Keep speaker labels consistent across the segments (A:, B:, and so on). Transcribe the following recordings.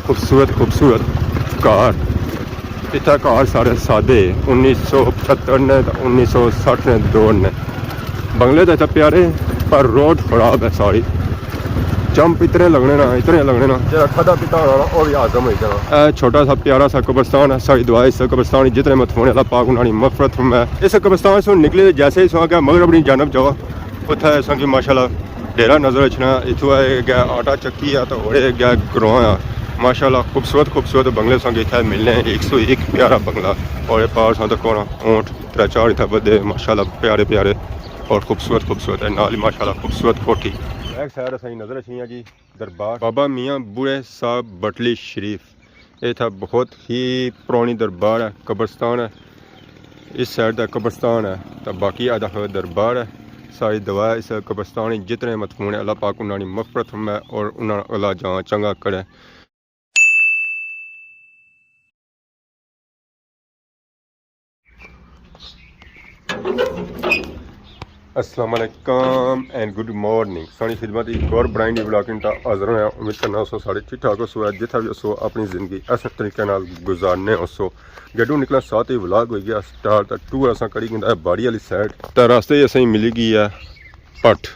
A: खूबसूरत खूबसूरत घर। इतना घर सारे सादे 1975 ने 1960 ने दौर ने बंगले तो इतना प्यारे पर रोड खराब है सारी। जंप इतने लगने ना जरा खदा पिता होना वो भी आजम हो जाना। छोटा सा प्यारा सा कब्रस्तान है। सारी दुआ इस कब्रस्तान जितने मतफोने वाला पाक उन्होंने मफरत में इस कब्रस्तान से निकले जैसे ही सौ गया मगर अपनी जानब जाओ उत्थे संगी माशाल्लाह डेरा नजर अचना। इतों गया आटा चक्की है तो बड़े गया ग्रोह है माशाल्लाह। खूबसूरत खूबसूरत बंगले संग इतना मिलने 101 प्यारा बंगला और पार सा तक ऊँट 3-4 इतना बदे माशाल्लाह प्यारे प्यारे और खूबसूरत खूबसूरत है नाल माशाल्लाह खूबसूरत कोठी। एक सैर सही नजर अची जी दरबार बाबा मियाँ बूढ़े साहब बटली शरीफ। ये था बहुत ही पुरानी दरबार है कब्रस्तान है। इस साइड का कब्रस्तान है तो बाकी आधा दरबार है। सारी दवा इस कब्रस्तान जितने मतफून है अल्लाह पाक उन्होंने मफरत में और उन्होंने अल्लाह जहाँ चंगा करे। अस्सलाम वालेकुम एंड गुड मॉर्निंग सारी खिदमत एक और ब्रांड ब्लॉग इंटा हाज़र होया। उम्मीद करना सो सारे ठीक ठाक हो जिथा भी सो अपनी ज़िंदगी इस तरीके नाल गुजारने सो। गड्डू निकला साथ ही व्लॉग हो गया स्टार्ट। टूर असा करी गया बाड़ी वाली साइड तो रास्ते असें मिली गई है पट।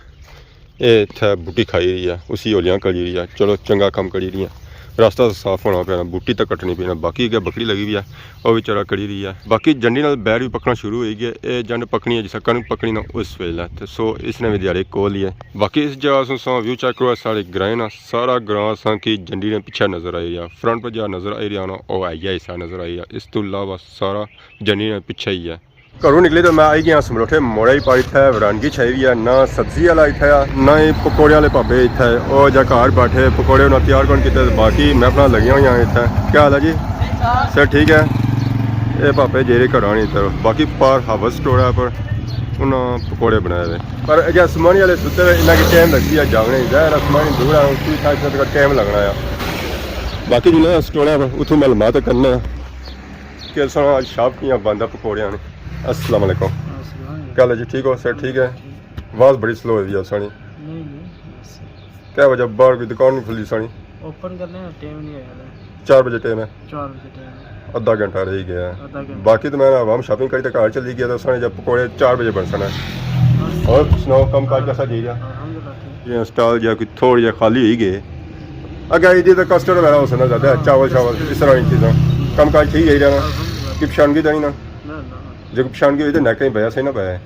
A: ये इत्थे बूटी खाई रही है उसी ओलियां करी रही है। चलो चंगा कम करी रही है। रास्ता साफ होना पैना बूटी तक कटनी पैना। बाकी क्या बकरी लगी हुई है वह भी चरा करी रही है। बाकी जंडी नाल बैर भी पकना शुरू हो गया। ये जंड पकनी है जिस कणक पकनी ना उस वेले तो सो इसने भी दिहाड़ी कोल ही है। बाकी इस जगह सो व्यू चेक करो सारे ग्रां ना सारा ग्रां सा की जंडी ने पीछे नजर आई रहा फ्रंट पर जहाँ नजर आई रहा ना वह आई है हिस्सा नजर आई है। इस तो अलावा सारा जंडी ने पीछे ही है। घरों निकले तो मैं आई गया समलोठे मोड़ा ही पा इतना वरानगी छाई हुई है ना सब्जी वाला इतना ना ही पकौड़े वाले भापे इतना और जा घर बैठे पकौड़े ना तैयार कौन किए। बाकी मैं अपना लगी हुई हाँ इतना क्या हाल है जी सर ठीक है। ये भापे जेरे घर आनी तो बाकी पार हावस स्टोर है पर उन्होंने पकौड़े बनाए हुए पर अजय आसमानी वाले सुते हुए इन्ना की टाइम लगती है जागने जहर आसमानी दूर है उसकी थां का टाइम लगना है। बाकी जिन्हें स्टोर है उतों मालूमात करने कि आज शाप किया बंद है पकौड़िया ने। अस्सलाम वालेकुम क्या हाल जी ठीक हो सर ठीक है। आवाज़ बड़ी स्लो हुई है सानी क्या वजह बाहर कोई दुकान नहीं खुली सानी
B: ओपन करने का टाइम नहीं है
A: 4 बजे टाइम है
B: 4 बजे टाइम
A: आधा घंटा रह गया है। बाकी तो मैंने आवाम शॉपिंग करी तो घर चली गया तो साने जब पकौड़े 4 बजे बन सना है। और सुनाओ कम काज कैसा जी रहा ये स्टॉल जो कोई थोड़ी जहा खाली ही गए अगर ये तो कस्टर्ड वगैरह हो सकता ज़्यादा चावल चावल इस तरह की चीज़ें कम काज ठीक ही रहना कि पछानगी तो नहीं ना जो पछानगी हुई तो नैक कहीं पाया सही ना पाया।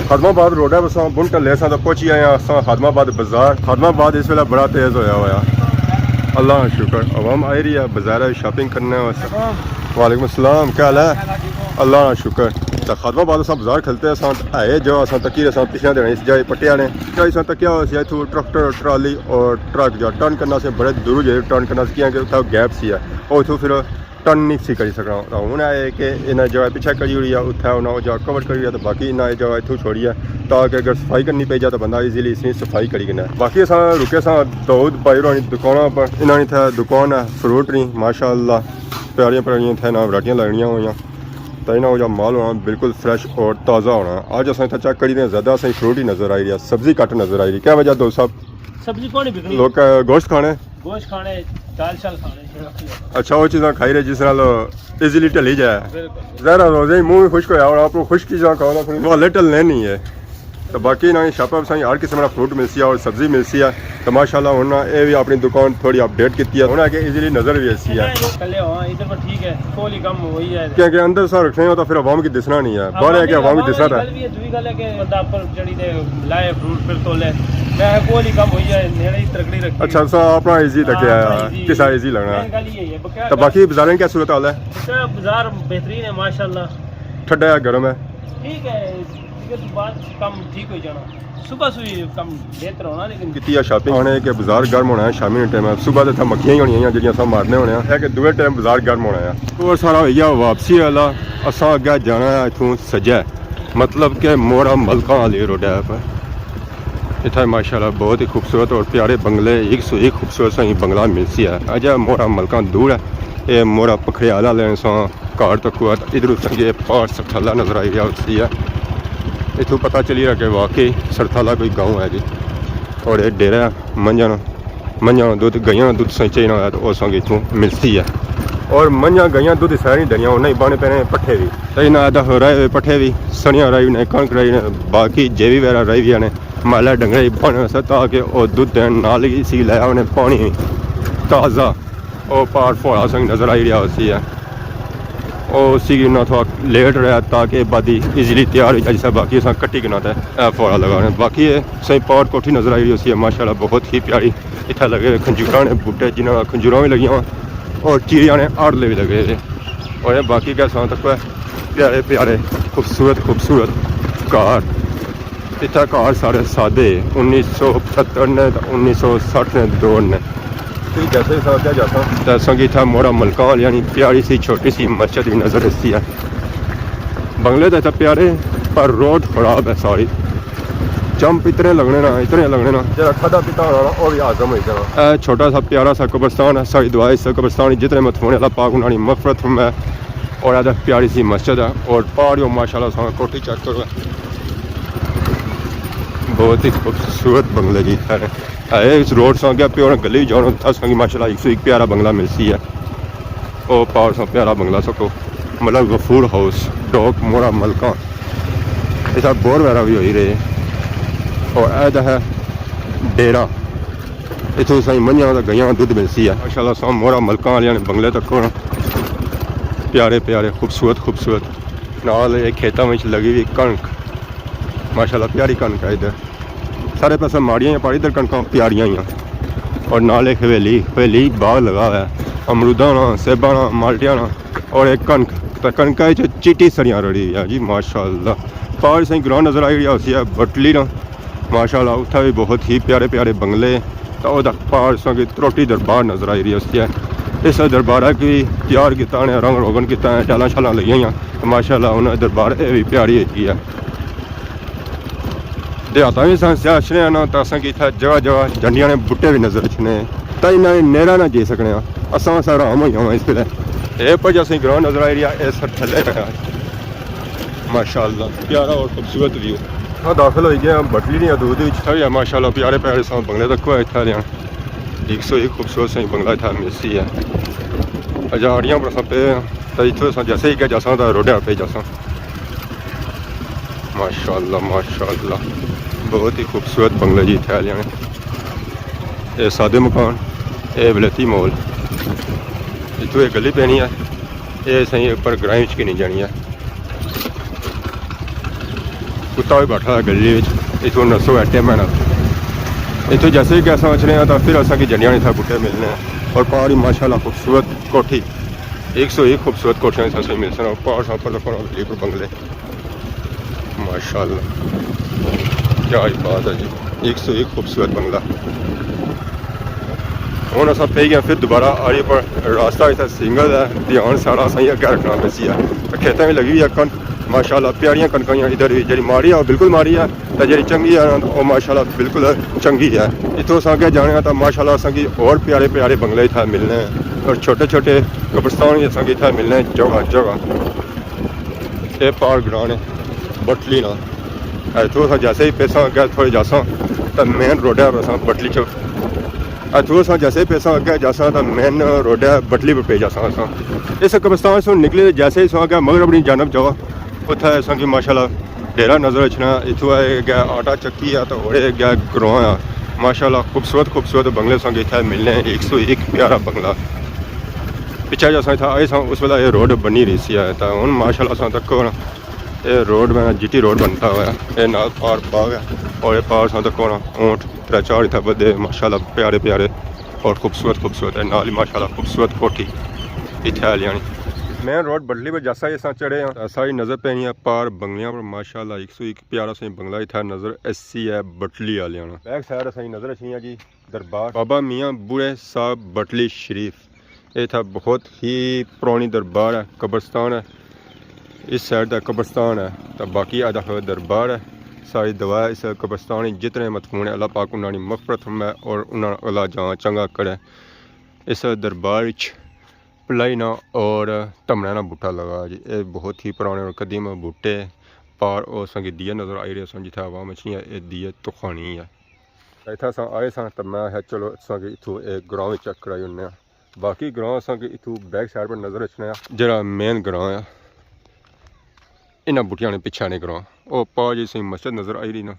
A: खादमाबाद रोड है बस बुन टले तो पहुंची आए अस खादमाबाद बाजार। खादमाबाद इस वेला बड़ा तेज़ होया हुआ अल्लाह शुक्र आवाम आई रही है बाजार शॉपिंग करने वास्ते। वालेकुम अस्सलाम क्या हाल है अल्लाह शुक्र। तो खादमाबाद अस बाजार खलते है जो अस तकी पिछले दिन इस जगह पट्टे ने जो तकिया हो इतों ट्रैक्टर ट्राली और ट्रक जो टर्न करना से बड़े दूर जो टर्न करना कि गैप सी है और इतों फिर टर्न नहीं सी करी सकना। तो हूँ है कि इन्हें जगह पिछे करी हुई है उत्थे उन्हें जगह कवर करी है तो बाकी इन्हें जगह इतों छोड़ी है ताकि अगर सफाई करनी पै जाए तो बंदा ईजीली इसकी सफाई करी करना। बाकी अस रुके दाऊद भाई होनी दुकानों पर इन्होंने इतना दुकान है फ्रूट नहीं माशाअल्लाह प्यारियां प्यारियां इतने ना वराइटियां लगनियां हुई तो इन्होंने जो माल होना बिल्कुल फ्रैश और ताज़ा होना। आज अस इतना चेक करी ज़्यादा असें फ्रूट ही नज़र आई रही है सब्जी घट नज़र आई रही क्या वजह दोस्त साहब
B: सब्जी कौन बिकनी
A: लोग गोश्त खाने
B: दाल शाल खाने
A: अच्छा वो चीज़ा खाई रहे जिस तरह इजीली ढली जाए ज़रा रोजे ही मुँह भी खुश्क होया और आपको खुश्क चीज़ा खाओ ना वो हले ढलने नहीं है। तो बाकी ना शॉप पर हर किस्म का फ्रूट मिलती है और सब्जी मिलती है तो माशाल्लाह उन्होंने ये भी अपनी दुकान थोड़ी अपडेट की है उन्हें इजीली नज़र भी ऐसी है
B: ठीक है कोली कम हो ही है
A: क्योंकि अंदर सा रखने हो तो फिर अवाम की दिसना नहीं है बाहर है कि अवाम की दिसना है। अच्छा सा अपना इजी तक किसा इजी लगना है। तो बाकी बाजार क्या सूरत हाल है
B: बाजार बेहतरीन है माशाल्लाह
A: ठंडा है गर्म है
B: ठीक है बाद कम ठीक हो जाना सुबह सुबह कम बेहतर होना लेकिन
A: कितनी शॉपिंग होने के बाजार गर्म होना है शामी टाइम है सुबह तो मक्खियां ही होनी है जो मारने होने है कि दूसरे टाइम बाजार गर्म होना है। और सारा भैया वापसी वाला अस अगे जाना है इतों सज्जै मतलब कि मोड़ा मलका वाली रोड है पर इतना माशाल्लाह बहुत ही खूबसूरत और प्यारे बंगले 101 खूबसूरत सा बंगला मिलती है। अजय मोड़ा मलका दूर है ये मोरा पखड़ियाला लेने सो कार तक हुआ इधर संगे पहाड़ सरथाला नजर आई रहा उसी है। इतों पता चली रहा कि वाकई सरथाला कोई गाँव है जी। और ये डेरा मंझा दुध गइयां दुध सही ना तो उस संग इतों मिलती है। और मंझा गइयां दुध सारी डरियां उन्हें बाने पैने पट्ठे भी कई ना रहे पट्ठे भी सनिया रही ने कणक रही ने बाकी जेवी वगैरह रही भी ने माला डंगरे बने ताकि वह दुध देन नाल ही सी लाया उन्हें पानी ताज़ा और पार फोड़ा संग नज़र आई रहा उसी है। और उसी की ना थोड़ा लेट रहा ताकि बादी इजीली तैयार हो जाए जैसा बाकी अस कट्टी के नाते फोड़ा लगा रहे बाकी ये सही पावर कोठी नज़र आई रही उसी है माशाल्लाह बहुत ही प्यारी। इतना लगे खंजूर ने बूटे जिन्हें खंजूर भी लगी और चिड़िया ने आड़ले भी लगे थे। और ये बाकी क्या सौ तक प्यारे प्यारे खूबसूरत कार इतना कार सारे सादे 1975 ने 1960 ने दौर ने जैसे क्या जाता संगी था मोरा मलकान यानी प्यारी सी छोटी सी मस्जिद भी नज़र आती है। बंगले तो प्यारे पर रोड खराब है सारी जंप इतने लगने ना जरा खादा पीता होना वो भी आजम हो जाना। छोटा सा प्यारा सा कब्रस्तान है सारी दुआई से कब्रस्तान जितने मथोने वाला पाक उन्होंने मफरत है और आधा प्यारी सी मस्जिद है। और पहाड़ियों माशाल्लाह सा कोठी चेक करो बहुत ही खूबसूरत बंगले जी है। इस रोड से गया प्योर गली जाओ संगी माशाल्लाह 101 प्यारा बंगला मिलती है। और पावर से प्यारा बंगला सको मतलब गफूर हाउस डॉक मोरा मलका ऐसा बोर वगैरह भी हो ही रहे। और ऐसा है डेरा इतों सही मंझा गइयां दुध मिलती है माशाल्लाह सा मोरा मलका वाले बंगले तक प्यारे प्यारे खूबसूरत नाल ये खेतों में लगी हुई कणक माशाल्लाह प्यारी कणक है। इधर सारे पास माड़ियाँ पर इधर कणक प्यारियाँ ही और नाल एक हवेली बाग लगा हुआ है अमरूदा ना सेबा ना माल्टिया ना और एक कणक तो कणक चिट्टी सरियाँ रड़ी है जी माशाल्लाह। पहाड़ सही ग्राउंड नज़र आई रही है उसी है बटली ना माशाल्लाह उत्थे भी बहुत ही प्यारे प्यारे बंगले तो पहाड़ संग त्रोटी दरबार नज़र आई रही है उसकी है। इस दरबार की तैयार किया ने रंग रोगन किया टाला शाला लगी तो माशाल्लाह उन्हें दरबार ये भी प्यारी है। देहाता भी अछने ना तो असें इतना जगह जगह झंडिया ने बूटे भी नज़र अछने तो इन्हें नेरा ना जी सकने अस आराम हो जावा इस वेले ये पर जैसे ग्राउंड नज़र आई रही है इस थले माशाल्लाह प्यारा और खूबसूरत व्यू। हाँ दाखिल हो गया बटली नहीं दूध है माशाल्लाह प्यारे प्यारे सा बंगले तक इतना लिया 101 खूबसूरत सही बंगला इतना मिलती है। अजाड़ियाँ पर सब पे तो इतों जैसे ही क्या जासा तो रोडे पे जासा माशाल्लाह बहुत ही खूबसूरत बंगले जी इतने लिया ये सादे मकान ये वलैती मॉल इतों एक गली पैनी है ये सही ऊपर ग्रां की नहीं जानी है कुत्ता भी बैठा है गली इतों नसो है टेम ना इतों जैसे ही गैसा बचने तो फिर असा की जनिया नहीं था बूटे मिलने हैं। और पहाड़ी माशाल्लाह खूबसूरत कोठी 101 खूबसूरत कोठियाँ सही मिल सकते पहाड़ से ऊपर गली पर बंगले माशाल्लाह क्या ही बात है जी 101 खूबसूरत बंगला। हूँ अस पे गए फिर दोबारा आगे पर रास्ता इतना सिंगल है ध्यान सारा सही अगर रखना बेसी है खेतों में लगी हुई है कणक माशाल्लाह प्यारियां कणकां इधर भी जी माड़ी है बिल्कुल माड़ी है तो जी चंगी है वो माशाल्लाह बिल्कुल चंगी है। इतों अस अगे जाने तो माशाल्लाह असेंगी और प्यारे प्यारे बंगले इतना मिलने हैं और छोटे छोटे कब्रस्तान भी असेंगी इतना मिलने जगह ये पहाड़ ग्रां बटली ना इतों अस जैसे ही पैसा अगे थोड़े जासा तो मेन रोड है अस बटली च इतों अस जैसे ही पैसा अगे जासा तो मेन रोड है बटली पर पे जासा अस इस कब्रस्तान से निकले जैसे ही सो अगे मगर अपनी जानब जाओ उत्थे असेंगी माशाल्लाह डेरा नज़र अचना इतों गया आटा चक्की है तो और गया ग्रोह है माशाल्लाह खूबसूरत बंगले संग इतने मिलने 101 प्यारा बंगला पिछा जैसा था आए उस वेला ये रोड बनी रही सी है तो हूँ माशाल्लाह तक ये रोड में जीटी रोड बनता हुआ है ये नाल पहाड़ बाग है और ये पहाड़ सा तक ऊँट 3-4 इतना बदे माशाल्लाह प्यारे प्यारे और खूबसूरत है नाल ही माशाल्लाह खूबसूरत कोठी इतने लियानी मेन रोड बटली पर जैसा ही असा चढ़े ऐसा ही नज़र पैनी है पार बंगलियां पर माशाल्लाह 101 प्यारा सही बंगला इतना नज़र ऐसी है बटली वाले बैक साइड सही नज़र अच्छी है जी दरबार बाबा मियाँ बूढ़े साहब बटली शरीफ ये था बहुत ही पुरानी दरबार है कब्रस्तान है इस साइड का कब्रस्तान है तो बाकी आधा दरबार है सारी दवा इस कब्रस्तान जितने मथमून है अल्लाह पाक उन्होंने मगफरत फरमाए और उन्होंने अल्लाह जहाँ चंगा करे। इस दरबार पिपलाई ना और धमना ना बूटा लगा जी। ये बहुत ही पुराने और कदीम बूटे पार और संगे दिए नज़र आई रहे सन जिथे हवा मछियाँ ये दिए तुखानी है। इतना अस आए सन तो मैं है चलो असें इतों एक ग्रां चेक कराई उन्ने बाकी ग्रां असें इतों बैक साइड पर नज़र रखने जरा मेन ग्रां है इन्होंने बूटिया ने पिछा ने ग्रां वो पा जी सही मस्जिद नज़र आई रही ना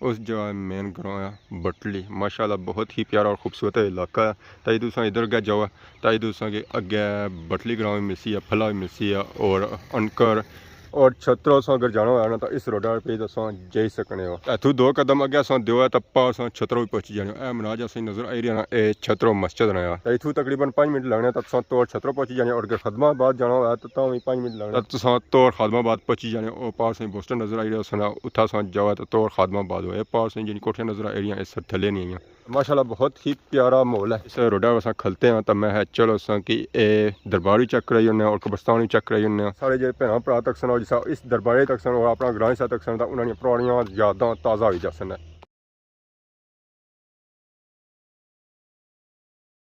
A: उस जगह मेन ग्रां है बटली माशाल्लाह बहुत ही प्यारा और खूबसूरत इलाका है। ताई तुसा इधर गए जाओ ताई तुसा के अगे बटली ग्रां भी मिलसी है फला भी मिलसी है और अनकर और छत्रो अस अगर जाना हो ना तो इस रोड पे अस जाई सकने हो। इतों 2 कदम अगे अस दो तो पा अस छत्रो भी पहुंची जाने ए मनाज अस नज़र आई रहा ना ये छत्रो मस्जिद ने इतों तकरीबन 5 मिनट लगने तो तुम तोड़ छत्रो पहुंची जाने और अगर खदमाबाद जाना हो तो भी 5 मिनट लगने तो तुम तोड़ खदमाबाद पहुंची जाने और पास बस स्टैंड नज़र आई रहा सुना उथा अस जाओ तो तोड़ खदमाबाद हो पास जिन कोठियाँ नज़र आई रही इस थले नहीं आई माशाल्लाह बहुत ही प्यारा माहौल है। इस रोडा अस खलते हैं तो मैं है चलो अस कि दरबार भी चेक कराई उन्हें और कब्रस्तान भी चेक कराई उन्हें सारे जो भैन भरा तक सन जिस इस दरबारे तक सन और अपना ग्रां तक सन तो उन्होंने पुरानियां यादां ताज़ा हो जा सन।